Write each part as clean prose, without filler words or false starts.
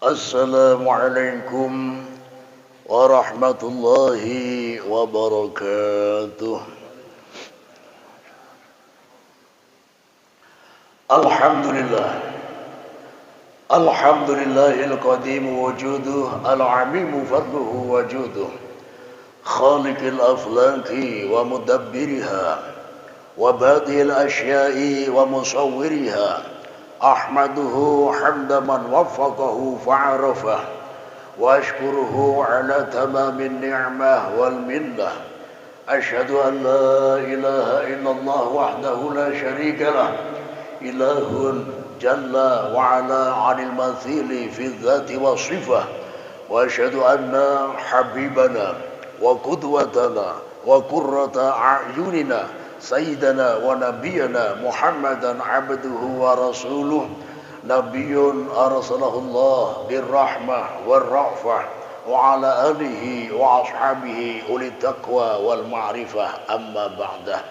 Assalamualaikum warahmatullahi wabarakatuh. Alhamdulillah. Alhamdulillahil qadim wujuduh, al-'amim fadluhu wajuduh. Khaliqil aflaki wa mudabbiriha wa badil asya'i wa musawwiriha. Ahmaduhu hamda man waffaqahu fa'arafah wa ashkuruhu ala tamamin ni'mah wal minnah. Ashhadu an la ilaha illallah wahdahu la syarika lah, ilahun jalla wa ala 'anil mathili fi dzati wa sifah. Wa ashhadu anna habibana wa qudwatana wa qurrata a'yunina Sayyidana wa nabiyana Muhammadan abduhu wa rasuluh, nabiyyun arsalahullah birrahmah warra'fah wa ala alihi wa ashabihi ulil taqwa wal ma'rifah, amma ba'dah.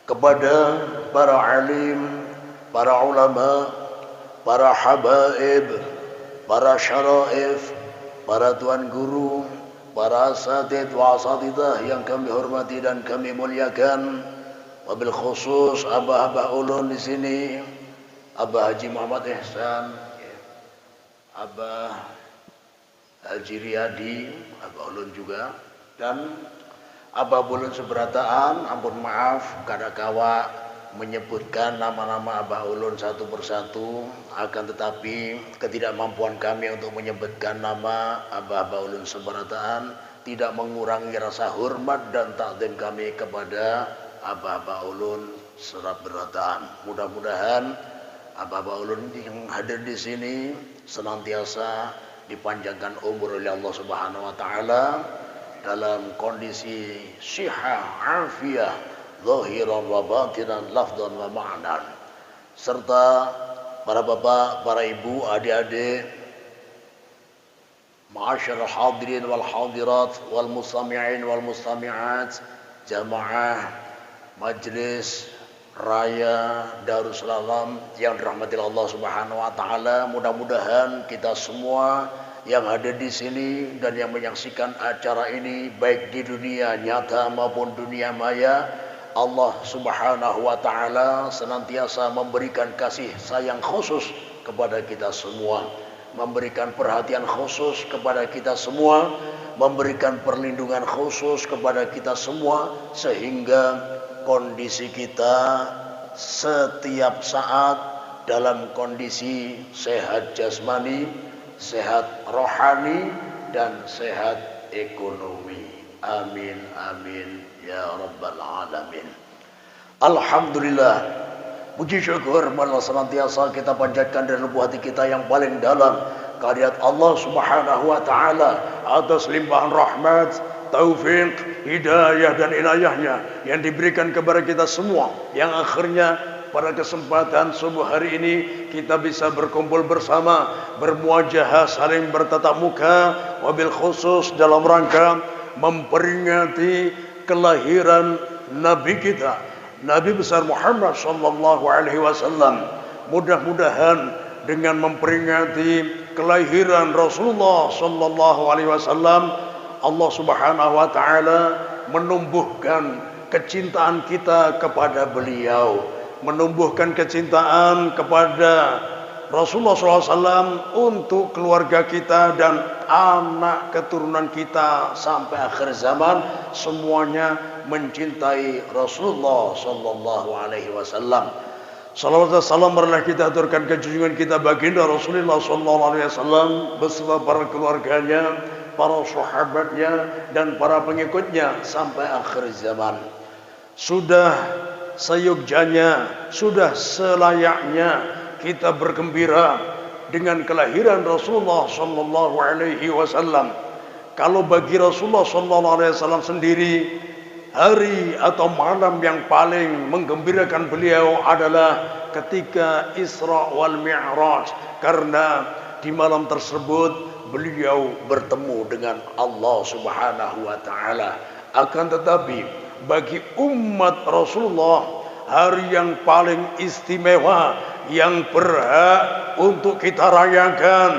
Kepada para alim, para ulama, para habaib, para syaraif, para tuan guru, para asatid wa asatidah yang kami hormati dan kami muliakan. Wabil khusus abah-abah ulun di sini, Abah Haji Muhammad Ihsan, Abah Haji Riyadi, Abah ulun juga, dan Abah ulun seberataan. Ampun maaf kadakawa menyebutkan nama-nama Abah ulun satu persatu, akan tetapi ketidakmampuan kami untuk menyebutkan nama Abah ulun seberataan tidak mengurangi rasa hormat dan takdim kami kepada Abah ulun seberataan. Mudah-mudahan Abah ulun yang hadir di sini senantiasa dipanjangkan umur oleh Allah Subhanahu wa taala dalam kondisi sihah, afiyah, zahiran wa batinan, lafdan wa ma'nan. Serta para bapak, para ibu, adik-adik, ma'asyarul hadirin wal hadirat wal mustami'in wal mustami'at, jamaah Majelis Raya Darussalam yang dirahmati Allah Subhanahu wa taala. Mudah-mudahan kita semua yang hadir di sini dan yang menyaksikan acara ini baik di dunia nyata maupun dunia maya, Allah Subhanahu wa taala senantiasa memberikan kasih sayang khusus kepada kita semua, memberikan perhatian khusus kepada kita semua, memberikan perlindungan khusus kepada kita semua, sehingga kondisi kita setiap saat dalam kondisi sehat jasmani, sehat rohani, dan sehat ekonomi. Amin amin ya rabbal alamin. Alhamdulillah, puji syukur marilah senantiasa kita panjatkan dari lubuk hati kita yang paling dalam kehadirat Allah Subhanahu wa taala atas limpahan rahmat, taufik, hidayah dan inayahnya yang diberikan kepada kita semua, yang akhirnya pada kesempatan subuh hari ini kita bisa berkumpul bersama, bermuajahah, saling bertatap muka, wabil khusus dalam rangka memperingati kelahiran Nabi kita, Nabi besar Muhammad sallallahu alaihi wasallam. Mudah-mudahan dengan memperingati kelahiran Rasulullah sallallahu alaihi wasallam, Allah Subhanahu wa taala menumbuhkan kecintaan kita kepada beliau, menumbuhkan kecintaan kepada Rasulullah SAW untuk keluarga kita dan anak keturunan kita sampai akhir zaman, semuanya mencintai Rasulullah sallallahu alaihi wasallam. Salawat dan salam marilah kita aturkan ke junjungan kita baginda Rasulullah sallallahu alaihi wasallam beserta para keluarganya, para sahabatnya dan para pengikutnya sampai akhir zaman. Sudah seyogjanya, sudah selayaknya kita bergembira dengan kelahiran Rasulullah sallallahu alaihi wasallam. Kalau bagi Rasulullah sallallahu alaihi wasallam sendiri, hari atau malam yang paling menggembirakan beliau adalah ketika Isra wal Mi'raj, karena di malam tersebut beliau bertemu dengan Allah Subhanahu wa taala. Akan tetapi bagi umat Rasulullah, hari yang paling istimewa yang berhak untuk kita rayakan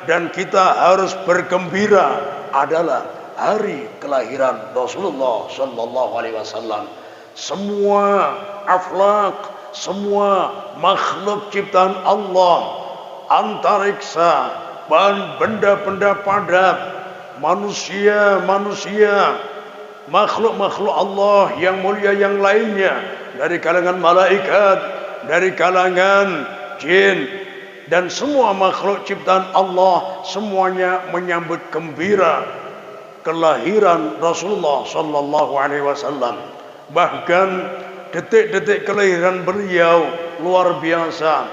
dan kita harus bergembira adalah hari kelahiran Rasulullah Sallallahu Alaihi Wasallam. Semua akhlak, semua makhluk ciptaan Allah, antariksa, benda-benda padat, manusia, makhluk-makhluk Allah yang mulia yang lainnya, dari kalangan malaikat, dari kalangan jin, dan semua makhluk ciptaan Allah, semuanya menyambut gembira kelahiran Rasulullah Sallallahu Alaihi Wasallam. Bahkan detik-detik kelahiran beliau luar biasa.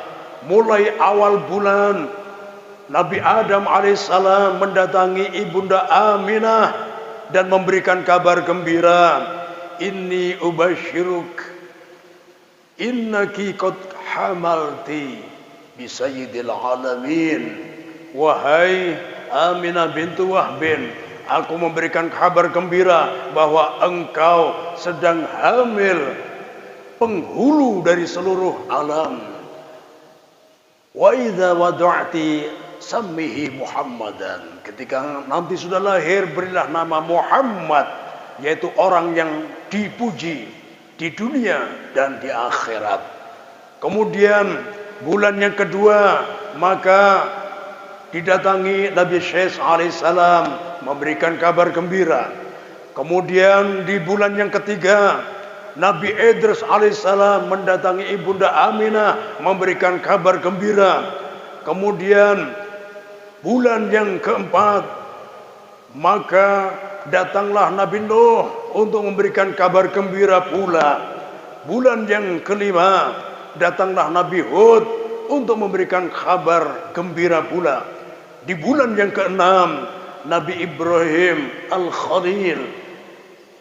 Mulai awal bulan, Nabi Adam alaihissalam mendatangi ibunda Aminah dan memberikan kabar gembira. Inni ubashiruk, innaki qad hamalti bi sayyidil alamin. Wahai Aminah bintu Wahbin, aku memberikan kabar gembira bahwa engkau sedang hamil penghulu dari seluruh alam. Wa idza wada'ti sammihi Muhammadan. Ketika nanti sudah lahir, berilah nama Muhammad, yaitu orang yang dipuji di dunia dan di akhirat. Kemudian bulan yang kedua, maka didatangi Nabi Syekh alaihissalam memberikan kabar gembira. Kemudian di bulan yang ketiga, Nabi Idris alaihissalam mendatangi ibunda Aminah memberikan kabar gembira. Kemudian bulan yang keempat, maka datanglah Nabi Nuh untuk memberikan kabar gembira pula. Bulan yang kelima, datanglah Nabi Hud untuk memberikan kabar gembira pula. Di bulan yang keenam, Nabi Ibrahim Al-Khalil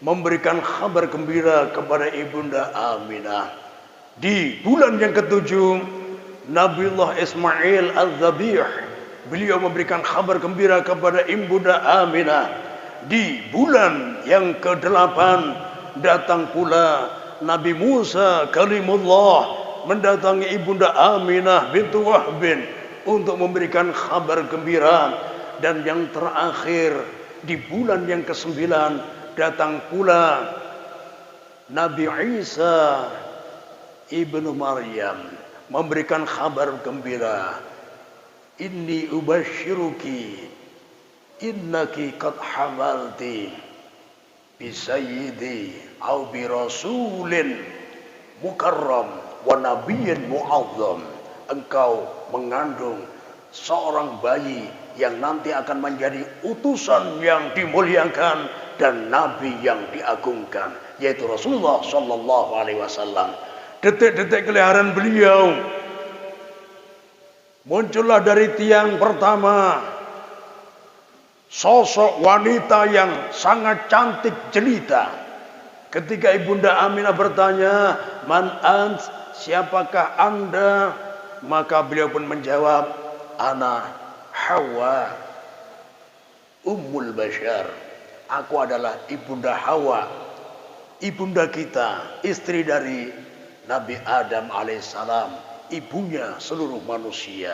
memberikan kabar gembira kepada ibunda Aminah. Di bulan yang ketujuh, Nabiullah Ismail Al-Zabih, beliau memberikan kabar gembira kepada ibunda Aminah. Di bulan yang ke-8 datang pula Nabi Musa Kalimullah mendatangi ibunda Aminah bintu Wahbin untuk memberikan kabar gembira. Dan yang terakhir, di bulan yang ke-9 datang pula Nabi Isa ibnu Maryam memberikan kabar gembira. Inni ubashiruki innaki qad hamalti bi sayyidi au bi rasulin mukarram wa nabiyyin mu'azzam. Engkau mengandung seorang bayi yang nanti akan menjadi utusan yang dimuliakan dan nabi yang diagungkan, yaitu Rasulullah Sallallahu Alaihi Wasallam. Detik-detik kelahiran beliau, muncullah dari tiang pertama sosok wanita yang sangat cantik jelita. Ketika ibunda Aminah bertanya, "Man ant?" Siapakah Anda? Maka beliau pun menjawab, "Ana Hawa Ummul Bashar." Aku adalah ibunda Hawa, ibunda kita, istri dari Nabi Adam alaihissalam, ibunya seluruh manusia.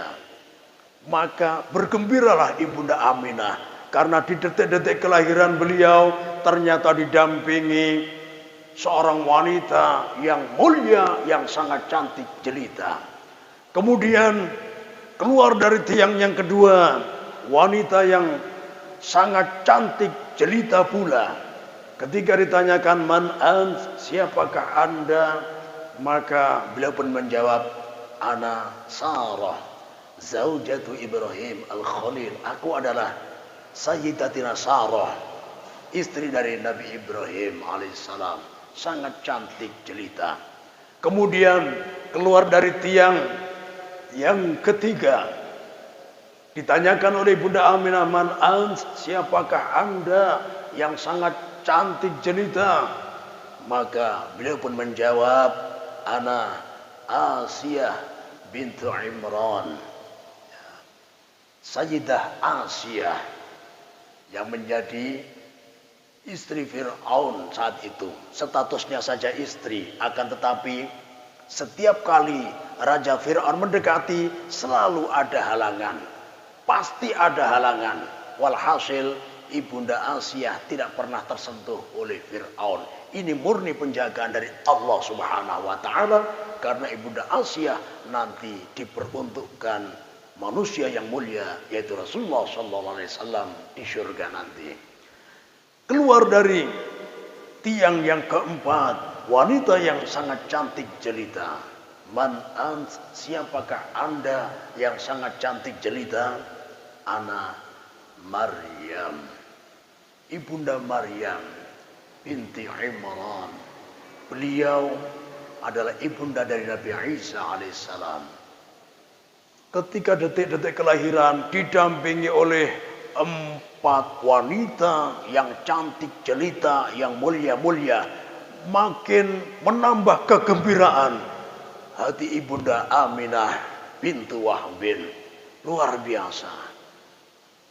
Maka bergembiralah ibunda Aminah, karena di detik-detik kelahiran beliau ternyata didampingi seorang wanita yang mulia, yang sangat cantik jelita. Kemudian keluar dari tiang yang kedua, wanita yang sangat cantik jelita pula. Ketika ditanyakan, "Man ant?" Siapakah Anda? Maka beliau pun menjawab, "Ana Sarah, zaujatu Ibrahim Al-Khalil." Aku adalah Sayyidatina Sarah, istri dari Nabi Ibrahim alaihissalam, sangat cantik jelita. Kemudian keluar dari tiang yang ketiga, ditanyakan oleh Bunda Aminah, "Man ant?" Siapakah Anda yang sangat cantik jelita? Maka beliau pun menjawab, "Ana Asiyah bintu Imran." Sayyidah Asiyah yang menjadi istri Fir'aun saat itu. Statusnya saja istri, akan tetapi setiap kali Raja Fir'aun mendekati selalu ada halangan. pasti ada halangan. Walhasil Ibunda Asiyah tidak pernah tersentuh oleh Fir'aun. Ini murni penjagaan dari Allah Subhanahu wa Ta'ala, karena Ibunda Asiyah nanti diperuntukkan manusia yang mulia, yaitu Rasulullah SAW di surga nanti. Keluar dari tiang yang keempat, wanita yang sangat cantik jelita. Man ant, siapakah anda yang sangat cantik jelita? Ana Maryam, Ibunda Maryam binti Imran. Beliau adalah ibunda dari Nabi Isa alaihissalam. Ketika detik-detik kelahiran didampingi oleh 4 wanita yang cantik jelita, yang mulia-mulia, makin menambah kegembiraan hati Ibunda Aminah bintu Wahbin. Luar biasa.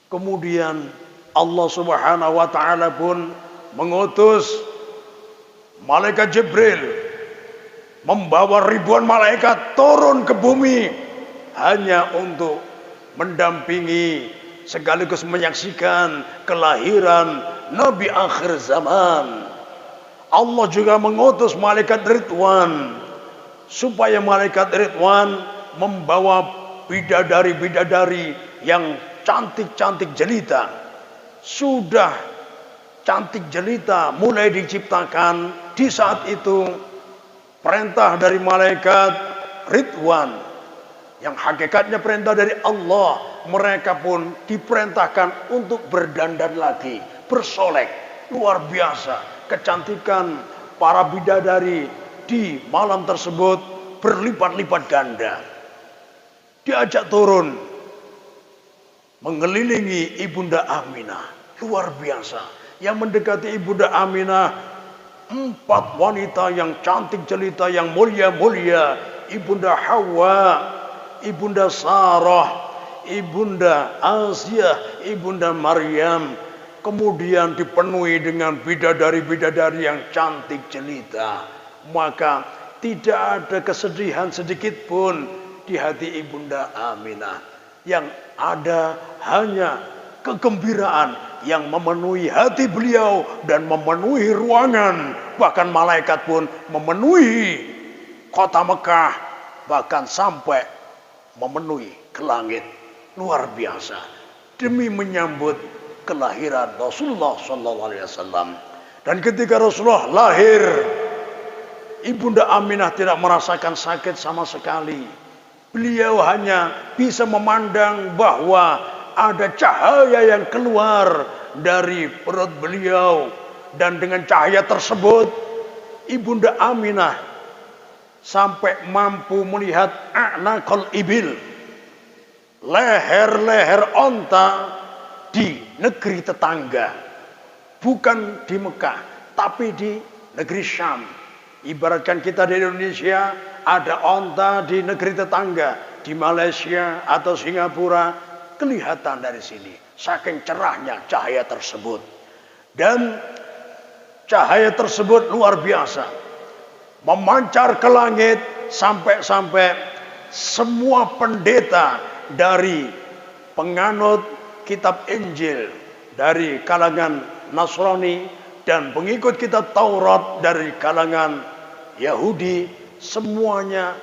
Kemudian Allah Subhanahu wa Ta'ala pun mengutus malaikat Jibril, membawa ribuan malaikat turun ke bumi hanya untuk mendampingi sekaligus menyaksikan kelahiran Nabi akhir zaman. Allah juga mengutus malaikat Ridwan supaya malaikat Ridwan membawa bidadari-bidadari yang cantik-cantik jelita. Sudah cantik jelita mulai diciptakan di saat itu, perintah dari malaikat Ridwan yang hakikatnya perintah dari Allah. Mereka pun diperintahkan untuk berdandan lagi, bersolek. Luar biasa kecantikan para bidadari di malam tersebut berlipat-lipat ganda. Diajak turun mengelilingi Ibunda Aminah. Luar biasa. Yang mendekati Ibunda Aminah 4 wanita yang cantik jelita, yang mulia-mulia. Ibunda Hawa, Ibunda Sarah, Ibunda Asiyah, Ibunda Maryam. Kemudian dipenuhi dengan bidadari-bidadari yang cantik jelita. Maka tidak ada kesedihan sedikit pun di hati Ibunda Aminah. Yang ada hanya kegembiraan yang memenuhi hati beliau dan memenuhi ruangan. Bahkan malaikat pun memenuhi kota Mekah, bahkan sampai memenuhi ke langit. Luar biasa demi menyambut kelahiran Rasulullah SAW. Dan ketika Rasulullah lahir, Ibunda Aminah tidak merasakan sakit sama sekali. Beliau hanya bisa memandang bahwa ada cahaya yang keluar dari perut beliau. Dan dengan cahaya tersebut, Ibunda Aminah sampai mampu melihat a'naqal ibil, leher-leher onta di negeri tetangga. Bukan di Mekah, tapi di negeri Syam. Ibaratkan kita di Indonesia ada onta di negeri tetangga, di Malaysia atau Singapura, kelihatan dari sini. Saking cerahnya cahaya tersebut. Dan cahaya tersebut luar biasa, memancar ke langit sampai-sampai semua pendeta dari penganut kitab Injil dari kalangan Nasrani dan pengikut kitab Taurat dari kalangan Yahudi, semuanya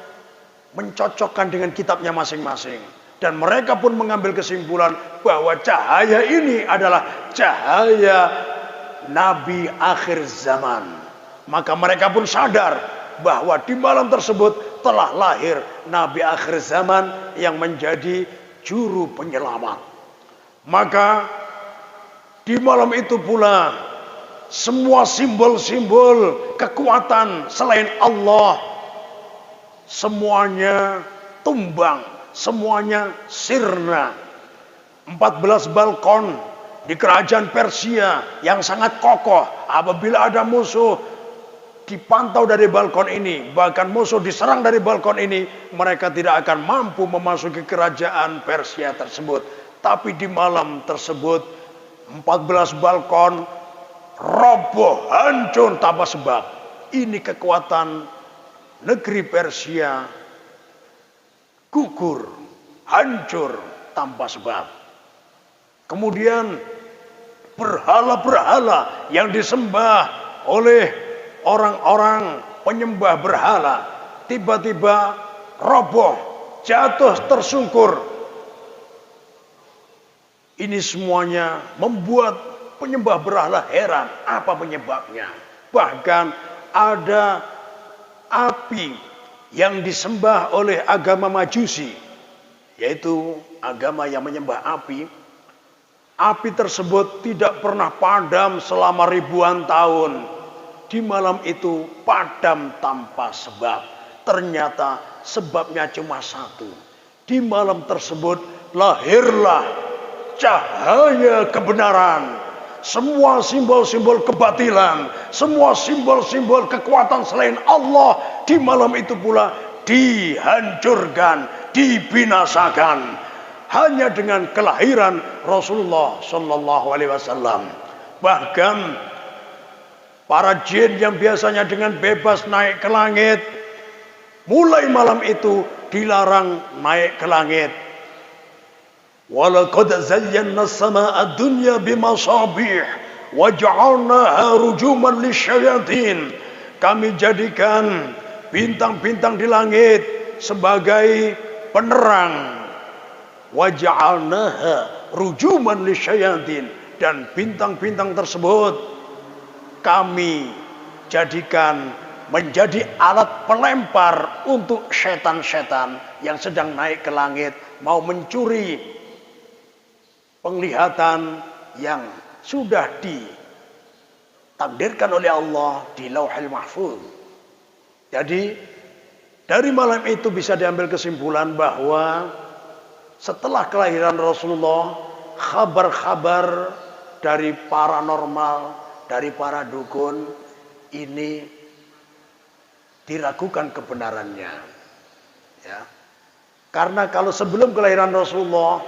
mencocokkan dengan kitabnya masing-masing. Dan mereka pun mengambil kesimpulan bahwa cahaya ini adalah cahaya Nabi akhir zaman. Maka mereka pun sadar bahwa di malam tersebut telah lahir Nabi akhir zaman yang menjadi juru penyelamat. Maka di malam itu pula semua simbol-simbol kekuatan selain Allah semuanya tumbang, semuanya sirna. 14 balkon di kerajaan Persia yang sangat kokoh, apabila ada musuh dipantau dari balkon ini, bahkan musuh diserang dari balkon ini, mereka tidak akan mampu memasuki kerajaan Persia tersebut. Tapi di malam tersebut 14 balkon roboh, hancur tanpa sebab. Ini kekuatan negeri Persia gugur, hancur tanpa sebab. Kemudian berhala-berhala yang disembah oleh orang-orang penyembah berhala tiba-tiba roboh, jatuh tersungkur. Ini semuanya membuat penyembah berhala heran, apa penyebabnya? Bahkan ada api yang disembah oleh agama Majusi, yaitu agama yang menyembah api. Api tersebut tidak pernah padam selama ribuan tahun. Di malam itu padam tanpa sebab. Ternyata sebabnya cuma satu. Di malam tersebut lahirlah cahaya kebenaran. Semua simbol-simbol kebatilan, semua simbol-simbol kekuatan selain Allah di malam itu pula dihancurkan, dibinasakan. Hanya dengan kelahiran Rasulullah Sallallahu Alaihi Wasallam. Bahkan para jin yang biasanya dengan bebas naik ke langit, mulai malam itu dilarang naik ke langit. Walaqad zayyana as-samaa'a ad-dunya bimasabih wa ja'alnaha rujuman lisyayatin. Kami jadikan bintang-bintang di langit sebagai penerang. Wa ja'alnaha rujuman lisyayatin, dan bintang-bintang tersebut kami jadikan menjadi alat pelempar untuk setan-setan yang sedang naik ke langit mau mencuri penglihatan yang sudah ditakdirkan oleh Allah di Lauhul Mahfuz. Jadi dari malam itu bisa diambil kesimpulan bahwa setelah kelahiran Rasulullah, kabar-kabar dari paranormal, dari para dukun ini diragukan kebenarannya. Ya. Karena kalau sebelum kelahiran Rasulullah,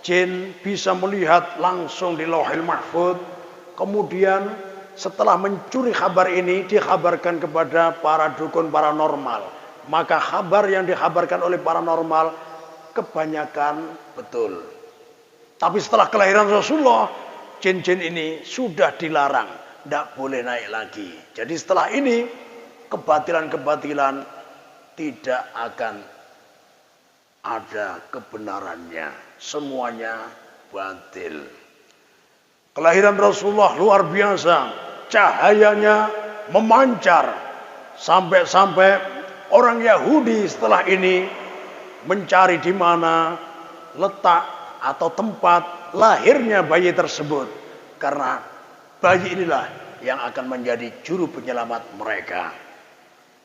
jin bisa melihat langsung di Lauhul Mahfuz. Kemudian setelah mencuri kabar ini, dikabarkan kepada para dukun paranormal. Maka kabar yang dikabarkan oleh paranormal kebanyakan betul. Tapi setelah kelahiran Rasulullah, jin-jin ini sudah dilarang, tidak boleh naik lagi. Jadi setelah ini kebatilan-kebatilan tidak akan ada kebenarannya, semuanya batil. Kelahiran Rasulullah luar biasa, cahayanya memancar sampai-sampai orang Yahudi setelah ini mencari di mana letak atau tempat lahirnya bayi tersebut, karena bayi inilah yang akan menjadi juru penyelamat mereka,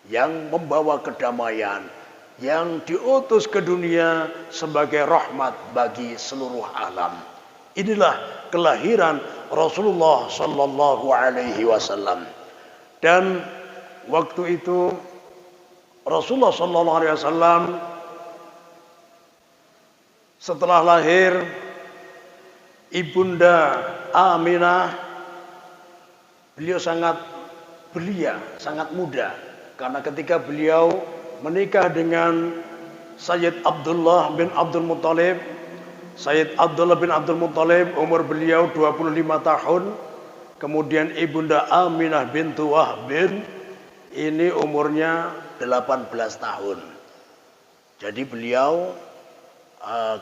yang membawa kedamaian, yang diutus ke dunia sebagai rahmat bagi seluruh alam. Inilah kelahiran Rasulullah Sallallahu Alaihi Wasallam. Dan waktu itu Rasulullah Sallallahu Alaihi Wasallam setelah lahir, Ibunda Aminah, beliau sangat belia, sangat muda. Karena ketika beliau menikah dengan Sayyid Abdullah bin Abdul Muttalib, Sayyid Abdullah bin Abdul Muttalib umur beliau 25 tahun. Kemudian Ibunda Aminah bintu Wahb ini umurnya 18 tahun. Jadi beliau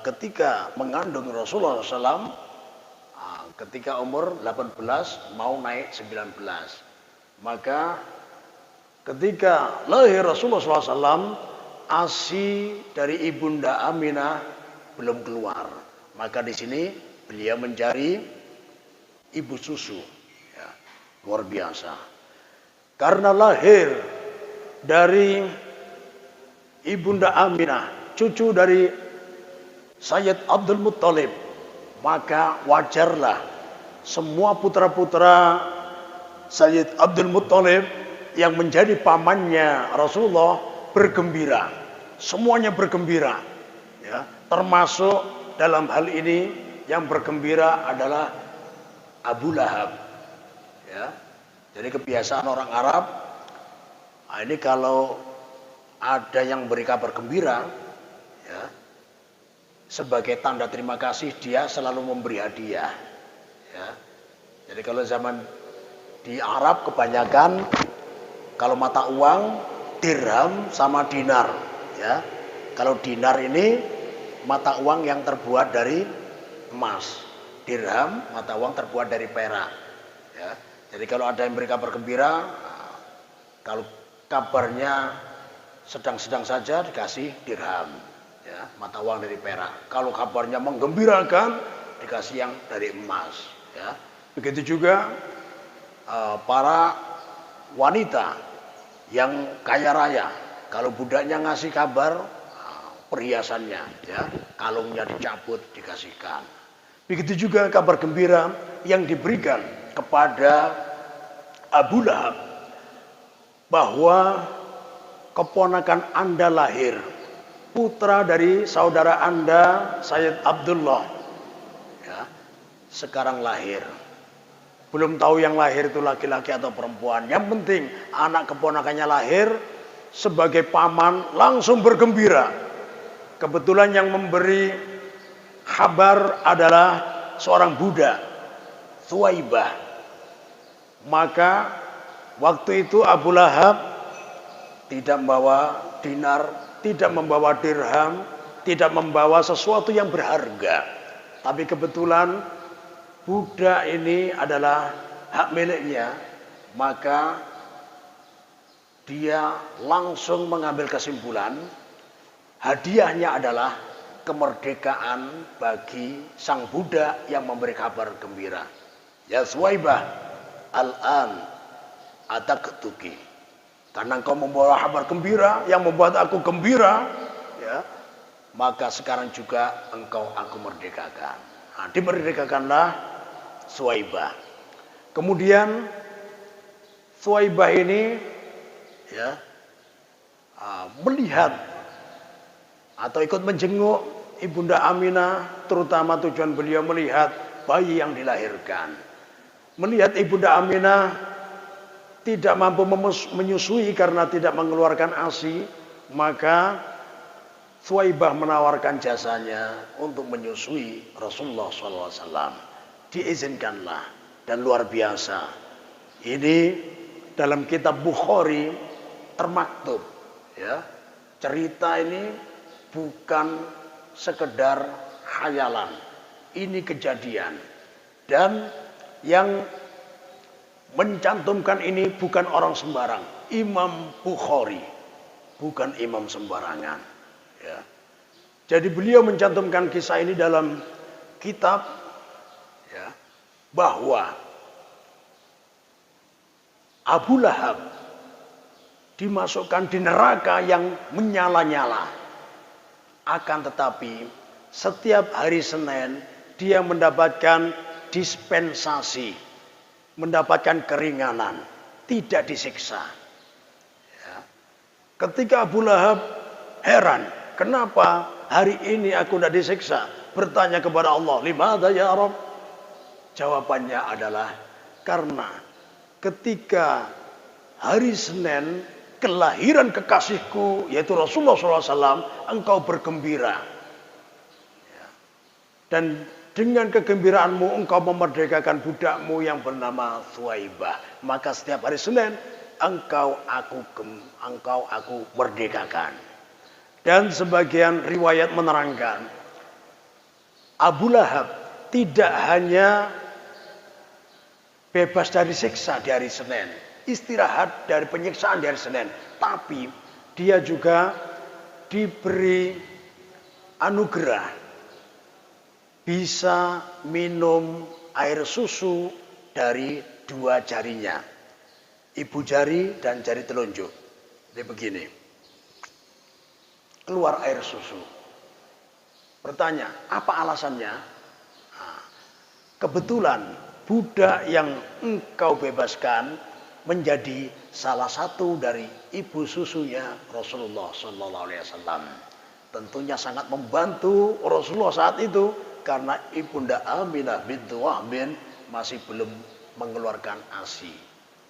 ketika mengandung Rasulullah SAW, ketika umur 18 mau naik 19, maka ketika lahir Rasulullah SAW, ASI dari Ibunda Aminah belum keluar. Maka di sini beliau mencari ibu susu, ya, luar biasa. Karena lahir dari Ibunda Aminah, cucu dari Sayyid Abdul Muttalib, maka wajarlah semua putra-putra Sayyid Abdul Muttalib yang menjadi pamannya Rasulullah bergembira. Semuanya bergembira, ya, termasuk dalam hal ini yang bergembira adalah Abu Lahab, ya. Jadi kebiasaan orang Arab, ini kalau ada yang beri kabar gembira, ya, sebagai tanda terima kasih dia selalu memberi hadiah. Ya. Jadi kalau zaman di Arab kebanyakan kalau mata uang dirham sama dinar. Ya. Kalau dinar ini mata uang yang terbuat dari emas. Dirham mata uang terbuat dari perak. Ya. Jadi kalau ada yang beri kabar gembira, kalau kabarnya sedang-sedang saja dikasih dirham, ya, mata uang dari perak. Kalau kabarnya menggembirakan dikasih yang dari emas. Ya. Begitu juga para wanita yang kaya raya, kalau budaknya ngasih kabar perhiasannya, ya, kalungnya dicabut dikasihkan. Begitu juga kabar gembira yang diberikan kepada Abu Lahab bahwa keponakan Anda lahir, putra dari saudara Anda Sayyid Abdullah, ya, sekarang lahir. Belum tahu yang lahir itu laki-laki atau perempuan. Yang penting anak keponakannya lahir, sebagai paman langsung bergembira. Kebetulan yang memberi kabar adalah seorang budak, Thuwaibah. Maka waktu itu Abu Lahab tidak membawa dinar, tidak membawa dirham, tidak membawa sesuatu yang berharga. Tapi kebetulan budak ini adalah hak miliknya, maka dia langsung mengambil kesimpulan hadiahnya adalah kemerdekaan bagi sang budak yang memberi kabar gembira. Ya Thuwaibah, al-an ataqtuki, karena engkau membawa kabar gembira yang membuat aku gembira, ya, maka sekarang juga engkau aku merdekakan. Nah, dimerdekakanlah Thuwaibah. Kemudian Thuwaibah ini, ya, melihat atau ikut menjenguk Ibunda Aminah, terutama tujuan beliau melihat bayi yang dilahirkan. Melihat Ibunda Aminah tidak mampu menyusui karena tidak mengeluarkan ASI, maka Thuwaibah menawarkan jasanya untuk menyusui Rasulullah SAW. Diizinkanlah, dan luar biasa. Ini dalam kitab Bukhari termaktub, ya. Cerita ini bukan sekedar khayalan, ini kejadian. Dan yang mencantumkan ini bukan orang sembarang, Imam Bukhari, bukan imam sembarangan. Ya. Jadi beliau mencantumkan kisah ini dalam kitab, ya, bahwa Abu Lahab dimasukkan di neraka yang menyala-nyala. Akan tetapi setiap hari Senin dia mendapatkan dispensasi, mendapatkan keringanan, tidak disiksa. Ya. Ketika Abu Lahab heran, kenapa hari ini aku tidak disiksa? Bertanya kepada Allah, limadha ya Rabb? Jawabannya adalah karena ketika hari Senin kelahiran kekasihku yaitu Rasulullah SAW, engkau bergembira. Ya. Dan dengan kegembiraanmu engkau memerdekakan budakmu yang bernama Thuwaibah. Maka setiap hari Senin engkau aku merdekakan. Dan sebagian riwayat menerangkan Abu Lahab tidak hanya bebas dari siksa di hari Senin, istirahat dari penyiksaan di hari Senin, tapi dia juga diberi anugerah bisa minum air susu dari dua jarinya, ibu jari dan jari telunjuk. Jadi begini, keluar air susu. Bertanya, apa alasannya? Nah, kebetulan budak yang engkau bebaskan menjadi salah satu dari ibu susunya Rasulullah SAW. Tentunya sangat membantu Rasulullah saat itu, karena Ibunda Aminah bintu Wahb masih belum mengeluarkan ASI.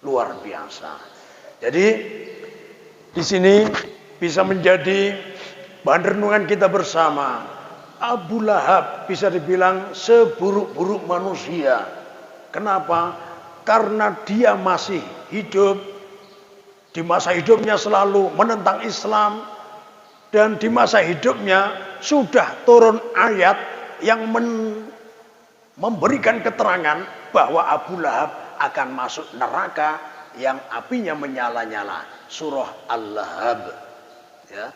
Luar biasa. Jadi di sini bisa menjadi bahan renungan kita bersama Abu Lahab bisa dibilang seburuk-buruk manusia. Kenapa? Karena dia masih hidup. Di masa hidupnya selalu menentang Islam. Dan di masa hidupnya sudah turun ayat yang memberikan keterangan bahwa Abu Lahab akan masuk neraka yang apinya menyala-nyala. Surah Al-Lahab. Ya.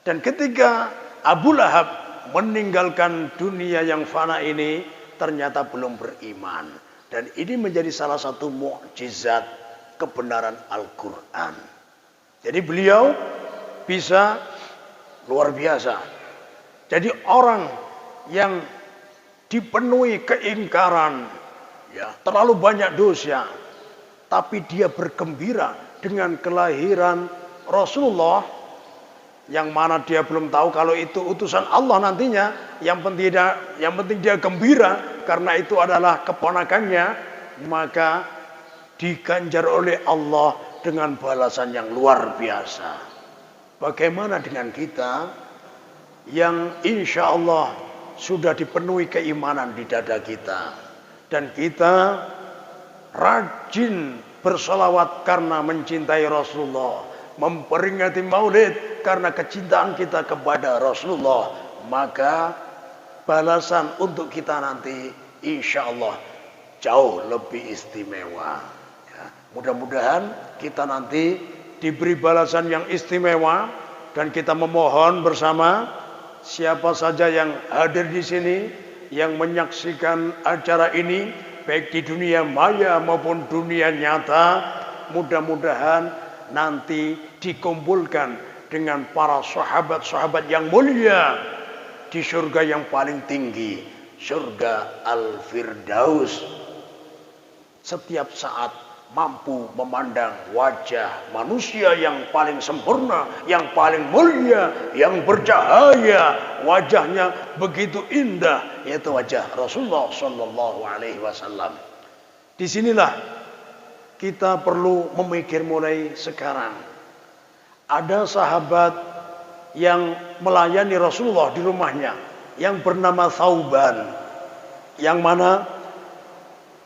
Dan ketika Abu Lahab meninggalkan dunia yang fana ini, ternyata belum beriman. Dan ini menjadi salah satu mukjizat kebenaran Al-Quran. Jadi beliau bisa luar biasa. Jadi orang yang dipenuhi keingkaran, ya, terlalu banyak dosa, tapi dia bergembira dengan kelahiran Rasulullah, yang mana dia belum tahu kalau itu utusan Allah nantinya. Yang penting dia gembira karena itu adalah keponakannya, maka diganjar oleh Allah dengan balasan yang luar biasa. Bagaimana dengan kita yang insya Allah sudah dipenuhi keimanan di dada kita, dan kita rajin bersolawat karena mencintai Rasulullah, memperingati Maulid karena kecintaan kita kepada Rasulullah, maka balasan untuk kita nanti insya Allah jauh lebih istimewa. Ya, mudah-mudahan kita nanti diberi balasan yang istimewa, dan kita memohon bersama siapa saja yang hadir di sini yang menyaksikan acara ini baik di dunia maya maupun dunia nyata, mudah-mudahan nanti dikumpulkan dengan para sahabat-sahabat yang mulia di surga yang paling tinggi, surga Al-Firdaus. Setiap saat mampu memandang wajah manusia yang paling sempurna, yang paling mulia, yang bercahaya, wajahnya begitu indah, yaitu wajah Rasulullah Shallallahu Alaihi Wasallam. Disinilah kita perlu memikir mulai sekarang. Ada sahabat yang melayani Rasulullah di rumahnya, yang bernama Thauban, yang mana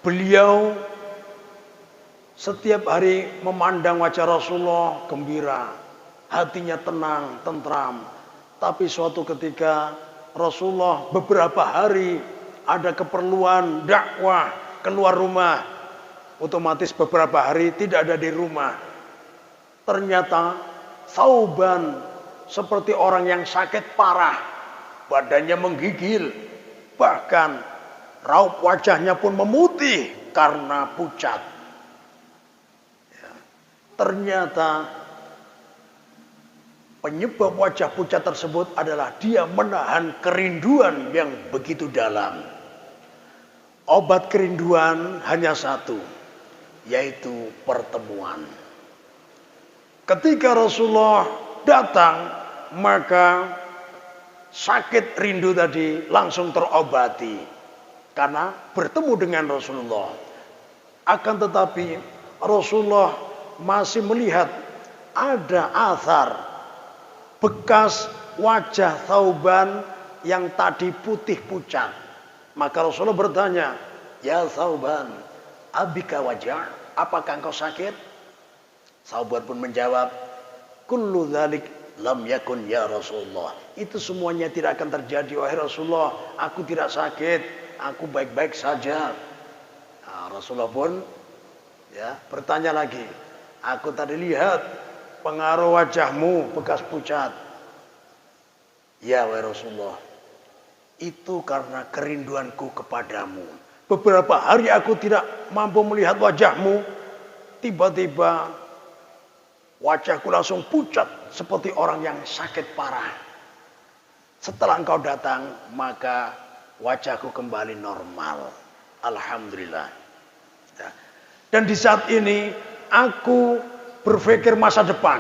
beliau setiap hari memandang wajah Rasulullah gembira, hatinya tenang, tentram. Tapi suatu ketika Rasulullah beberapa hari ada keperluan dakwah keluar rumah, otomatis beberapa hari tidak ada di rumah. Ternyata Thauban seperti orang yang sakit parah, badannya menggigil, bahkan raup wajahnya pun memutih karena pucat. Ternyata penyebab wajah pucat tersebut adalah dia menahan kerinduan yang begitu dalam. Obat kerinduan hanya satu, yaitu pertemuan. Ketika Rasulullah datang, maka sakit rindu tadi langsung terobati karena bertemu dengan Rasulullah. Akan tetapi Rasulullah masih melihat ada athar bekas wajah Thauban yang tadi putih pucat. Maka Rasulullah bertanya, "Ya Thauban, abika wajah? Apakah engkau sakit?" Thauban pun menjawab, "Kullu dzalik lam yakun ya Rasulullah." Itu semuanya tidak akan terjadi wahai Rasulullah. Aku tidak sakit, aku baik-baik saja. Nah, Rasulullah pun bertanya lagi, "Aku tadi lihat pengaruh wajahmu bekas pucat." "Ya wahai Rasulullah, itu karena kerinduanku kepadamu. Beberapa hari aku tidak mampu melihat wajahmu. Tiba-tiba wajahku langsung pucat seperti orang yang sakit parah. Setelah engkau datang, maka wajahku kembali normal. Alhamdulillah." Dan di saat ini aku berpikir masa depan.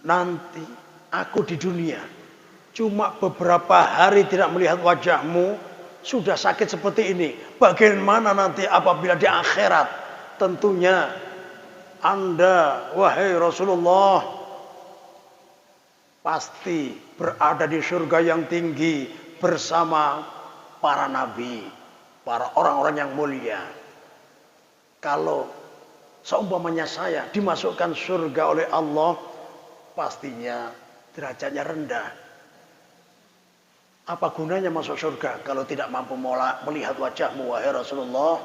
Nanti aku di dunia cuma beberapa hari tidak melihat wajahmu, sudah sakit seperti ini. Bagaimana nanti apabila di akhirat? Tentunya Anda, wahai Rasulullah, pasti berada di surga yang tinggi bersama para nabi, para orang-orang yang mulia. Kalau seumpamanya saya dimasukkan surga oleh Allah, pastinya derajatnya rendah. Apa gunanya masuk surga kalau tidak mampu melihat wajahmu, wahai Rasulullah?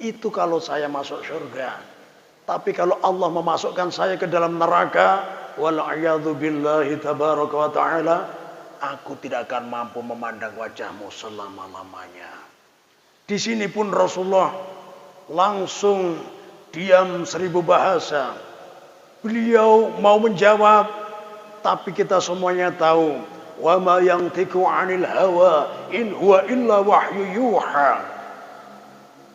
Itu kalau saya masuk surga. Tapi kalau Allah memasukkan saya ke dalam neraka, wal'iyadzu billahi tabaraka wa ta'ala, aku tidak akan mampu memandang wajahmu selama-lamanya. Di sini pun Rasulullah langsung diam 1000 bahasa. Beliau mau menjawab, tapi kita semuanya tahu, wa ma yantiqu 'anil hawa in huwa illa wahyu yuha.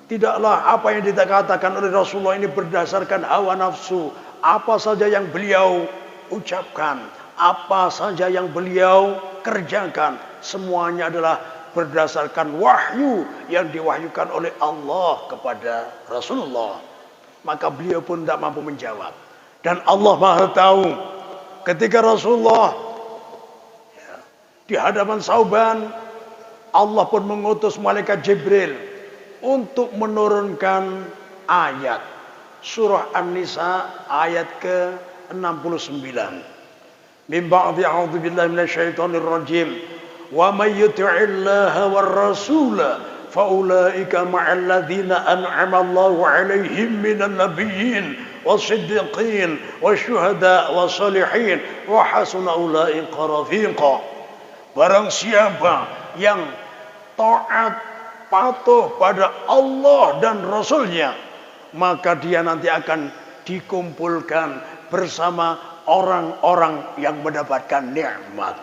Tidaklah apa yang dikatakan oleh Rasulullah ini berdasarkan hawa nafsu. Apa saja yang beliau ucapkan, apa saja yang beliau kerjakan, semuanya adalah berdasarkan wahyu yang diwahyukan oleh Allah kepada Rasulullah. Maka beliau pun tidak mampu menjawab. Dan Allah Maha tahu ketika Rasulullah di hadapan Sauban, Allah pun mengutus malaikat Jibril untuk menurunkan ayat surah An-Nisa ayat ke-69. Min ba'di a'udzu billahi minasyaitonir rajim. Wa may yuti'illaha war rasula fa ulaika ma'al ladzina an'ama Allahu 'alaihim minan nabiyyin wasiddiqin wasyuhada wassalihin wa hasuna ulaika rafiqa. Barang siapa yang taat patuh pada Allah dan Rasulnya, maka dia nanti akan dikumpulkan bersama orang-orang yang mendapatkan nikmat.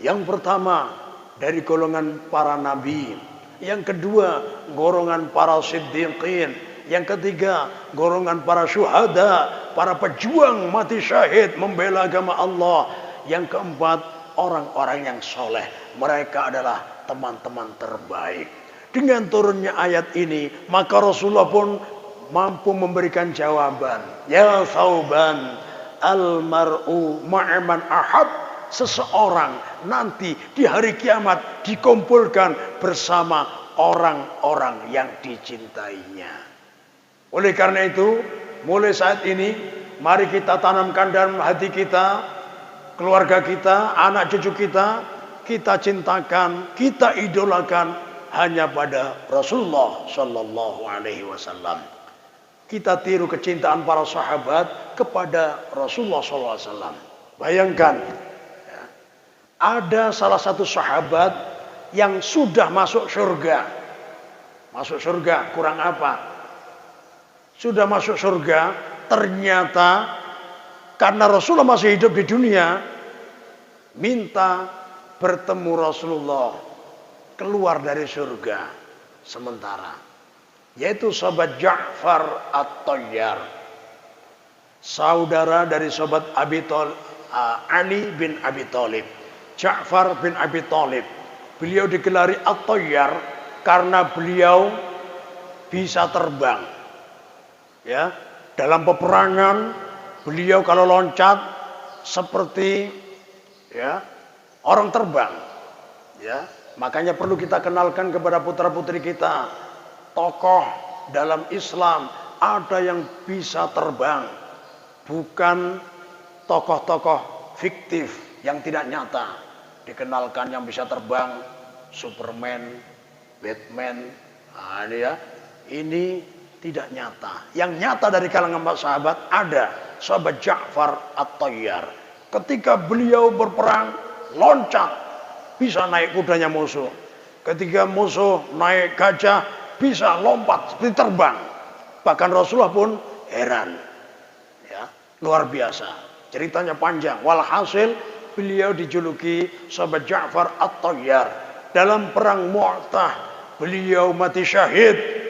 Yang pertama dari golongan para nabi, yang kedua golongan para siddiqin, yang ketiga golongan para syuhada, para pejuang mati syahid membela agama Allah, yang keempat orang-orang yang soleh. Mereka adalah teman-teman terbaik. Dengan turunnya ayat ini, maka Rasulullah pun mampu memberikan jawaban. Ya Sauban, al-mar'u ma'aman ahab. Seseorang nanti di hari kiamat dikumpulkan bersama orang-orang yang dicintainya. Oleh karena itu, mulai saat ini, mari kita tanamkan dalam hati kita, keluarga kita, anak cucu kita, kita cintakan, kita idolakan hanya pada Rasulullah Sallallahu Alaihi Wasallam. Kita tiru kecintaan para sahabat kepada Rasulullah Sallallahu Alaihi Wasallam. Bayangkan, ya, ada salah satu sahabat yang sudah masuk surga. Masuk surga, kurang apa? Sudah masuk surga, ternyata karena Rasulullah masih hidup di dunia, minta bertemu Rasulullah keluar dari surga sementara. Yaitu sahabat Ja'far At-Tayyar, saudara dari sahabat Ali bin Abi Thalib. Ja'far bin Abi Thalib, beliau digelari At-Tayyar karena beliau bisa terbang. Ya, dalam peperangan beliau kalau loncat seperti ya orang terbang. Ya, makanya perlu kita kenalkan kepada putra-putri kita, tokoh dalam Islam ada yang bisa terbang, bukan tokoh-tokoh fiktif yang tidak nyata. Dikenalkan yang bisa terbang, Superman, Batman, nah ini ya, ini tidak nyata. Yang nyata dari kalangan sahabat ada sahabat Ja'far At-Tayyar. Ketika beliau berperang, loncat, bisa naik kudanya musuh. Ketika musuh naik gajah, bisa lompat seperti terbang. Bahkan Rasulullah pun heran. Ya, luar biasa. Ceritanya panjang. Walhasil beliau dijuluki sahabat Ja'far At-Tayyar. Dalam perang Mu'tah, beliau mati syahid.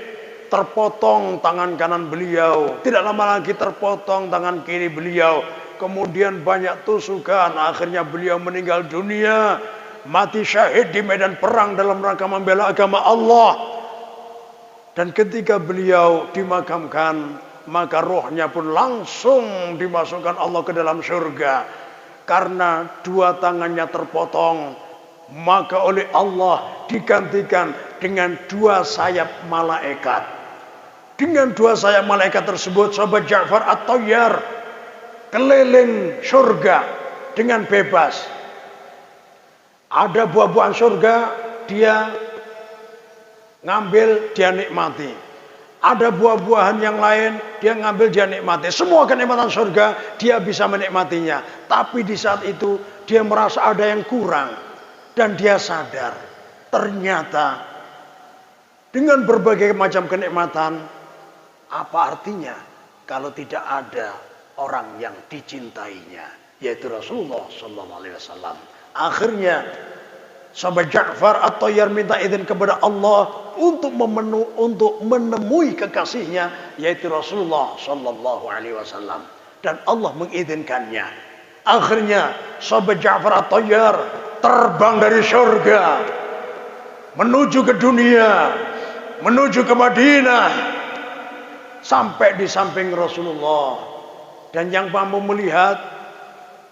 Terpotong tangan kanan beliau. Tidak lama lagi terpotong tangan kiri beliau. Kemudian banyak tusukan. Akhirnya beliau meninggal dunia. Mati syahid di medan perang dalam rangka membela agama Allah. Dan ketika beliau dimakamkan, maka rohnya pun langsung dimasukkan Allah ke dalam surga. karena dua tangannya terpotong, maka oleh Allah digantikan dengan dua sayap malaikat. Dengan dua sayap malaikat tersebut, sahabat Ja'far At-Tayyar keliling surga dengan bebas. Ada buah-buahan surga, dia ngambil, dia nikmati. Ada buah-buahan yang lain, dia ngambil, dia nikmati. Semua kenikmatan surga, dia bisa menikmatinya. Tapi di saat itu, dia merasa ada yang kurang. Dan dia sadar, ternyata dengan berbagai macam kenikmatan, apa artinya kalau tidak ada orang yang dicintainya, yaitu Rasulullah Sallallahu Alaihi Wasallam. Akhirnya sahabat Ja'far At-Tayyar minta izin kepada Allah untuk menemui kekasihnya, yaitu Rasulullah Sallallahu Alaihi Wasallam, dan Allah mengizinkannya. Akhirnya sahabat Ja'far At-Tayyar terbang dari surga menuju ke dunia, menuju ke Madinah, sampai di samping Rasulullah. Dan yang mampu melihat,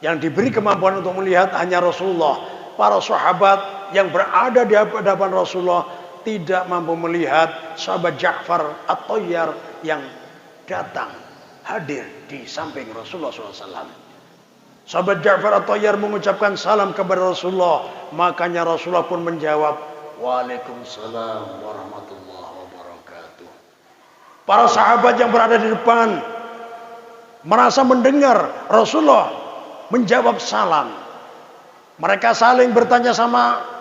yang diberi kemampuan untuk melihat hanya Rasulullah. Para sahabat yang berada di hadapan Rasulullah tidak mampu melihat sahabat Ja'far At-Tayyar yang datang hadir di samping Rasulullah SAW. Sahabat Ja'far At-Tayyar mengucapkan salam kepada Rasulullah, makanya Rasulullah pun menjawab, Waalaikumsalam warahmatullahi wabarakatuh. Para sahabat yang berada di depan merasa mendengar Rasulullah menjawab salam. Mereka saling bertanya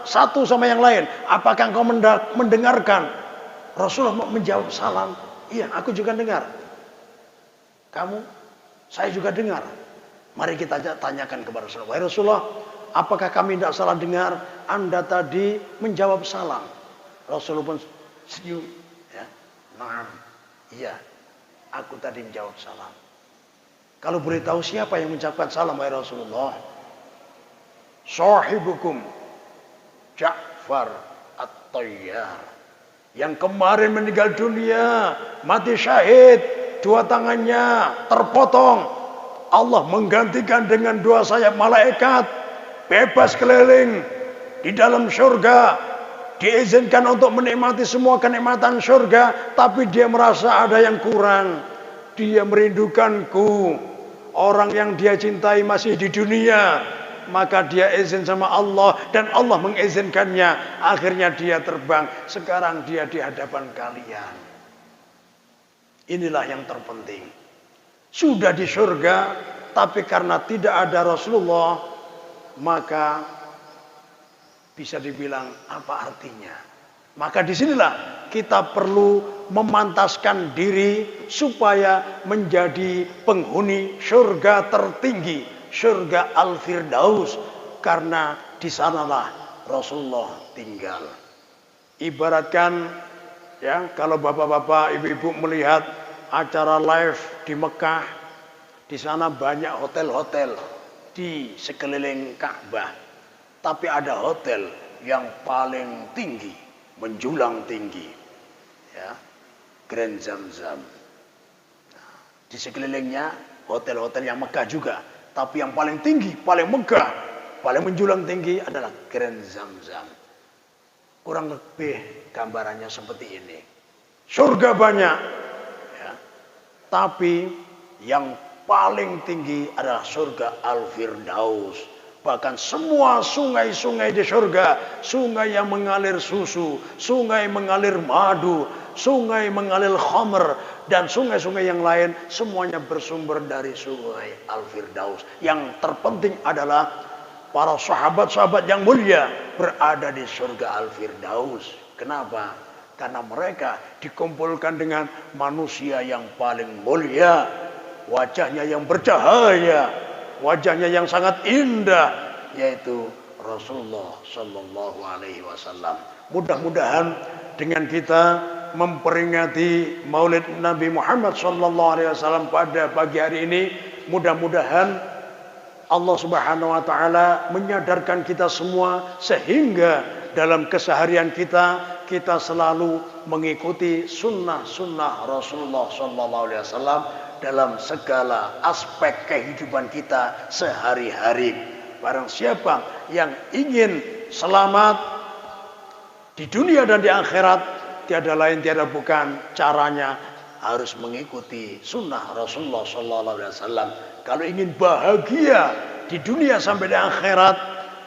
satu sama yang lain, apakah engkau mendengarkan Rasulullah menjawab salam? Iya, aku juga dengar. Kamu? Saya juga dengar. Mari kita tanyakan kepada Rasulullah. Wahai Rasulullah, apakah kami tidak salah dengar Anda tadi menjawab salam? Rasulullah pun senyum. Ya, Naam, iya, aku tadi menjawab salam. Kalau boleh tahu siapa yang mengucapkan salam, wahai Rasulullah? Sahibukum Ja'far At-Tayyar, yang kemarin meninggal dunia, mati syahid, dua tangannya terpotong. Allah menggantikan dengan dua sayap malaikat, bebas keliling di dalam surga, diizinkan untuk menikmati semua kenikmatan surga, tapi dia merasa ada yang kurang. Dia merindukanku, orang yang dia cintai masih di dunia, maka dia izin sama Allah dan Allah mengizinkannya. Akhirnya dia terbang, sekarang dia di hadapan kalian. Inilah yang terpenting. Sudah di surga, tapi karena tidak ada Rasulullah, maka bisa dibilang apa artinya? Maka disinilah kita perlu memantaskan diri supaya menjadi penghuni surga tertinggi, surga Al-Firdaus, karena di sanalah Rasulullah tinggal. Ibaratkan, ya, kalau bapak-bapak, ibu-ibu melihat acara live di Mekah, di sana banyak hotel-hotel di sekeliling Ka'bah, tapi ada hotel yang paling tinggi, menjulang tinggi, ya, Grand Zamzam. Di sekelilingnya hotel-hotel yang Mekah juga, tapi yang paling tinggi, paling megah, paling menjulang tinggi adalah Grand Zamzam. Kurang lebih gambarannya seperti ini. Surga banyak, tapi yang paling tinggi adalah surga Al-Firdaus. Bahkan semua sungai-sungai di surga, sungai yang mengalir susu, sungai mengalir madu, sungai mengalir khamr, dan sungai-sungai yang lain, semuanya bersumber dari sungai Al-Firdaus. Yang terpenting adalah para sahabat-sahabat yang mulia berada di surga Al-Firdaus. Kenapa? Karena mereka dikumpulkan dengan manusia yang paling mulia, wajahnya yang bercahaya, wajahnya yang sangat indah, yaitu Rasulullah Sallallahu Alaihi Wasallam. Mudah-mudahan dengan kita memperingati Maulid Nabi Muhammad Sallallahu Alaihi Wasallam pada pagi hari ini, mudah-mudahan Allah Subhanahu Wa Taala menyadarkan kita semua sehingga dalam keseharian kita selalu mengikuti sunnah-sunnah Rasulullah Sallallahu Alaihi Wasallam dalam segala aspek kehidupan kita sehari-hari. Barang siapa yang ingin selamat di dunia dan di akhirat, tiada lain tiada bukan caranya harus mengikuti sunnah Rasulullah Sallallahu Alaihi Wasallam. Kalau ingin bahagia di dunia sampai di akhirat,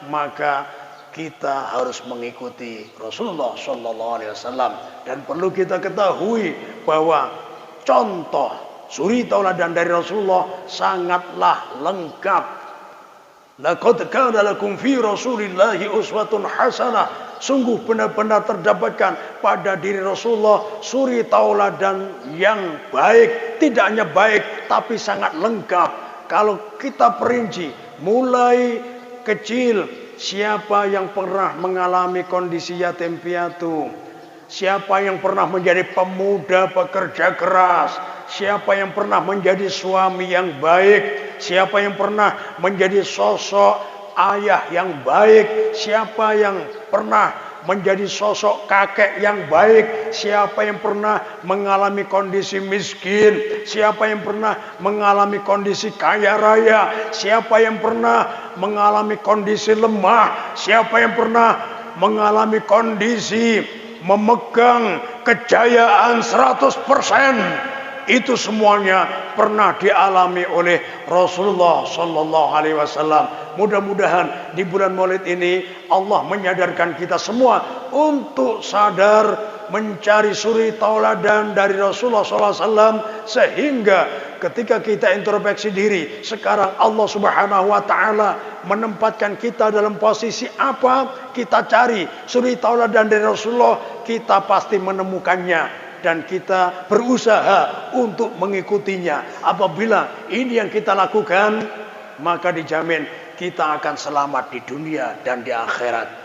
maka kita harus mengikuti Rasulullah Sallallahu Alaihi Wasallam. Dan perlu kita ketahui bahwa contoh suri tauladan dari Rasulullah sangatlah lengkap. Laqad kana lakum fi Rasulillahi uswatun hasanah. Sungguh benar-benar terdapatkan pada diri Rasulullah suri tauladan yang baik. Tidak hanya baik, tapi sangat lengkap. Kalau kita perinci, mulai kecil, siapa yang pernah mengalami kondisi yatim piatu? Siapa yang pernah menjadi pemuda pekerja keras? Siapa yang pernah menjadi suami yang baik? Siapa yang pernah menjadi sosok ayah yang baik? Siapa yang pernah menjadi sosok kakek yang baik? Siapa yang pernah mengalami kondisi miskin? Siapa yang pernah mengalami kondisi kaya raya? Siapa yang pernah mengalami kondisi lemah? Siapa yang pernah mengalami kondisi memegang kejayaan 100%? Itu semuanya pernah dialami oleh Rasulullah Sallallahu Alaihi Wasallam. Mudah-mudahan di bulan Maulid ini Allah menyadarkan kita semua untuk sadar mencari suri tauladan dari Rasulullah SAW, sehingga ketika kita introspeksi diri sekarang, Allah Subhanahu Wa Taala menempatkan kita dalam posisi apa, kita cari suri tauladan dari Rasulullah, kita pasti menemukannya. Dan kita berusaha untuk mengikutinya. Apabila ini yang kita lakukan, maka dijamin kita akan selamat di dunia dan di akhirat.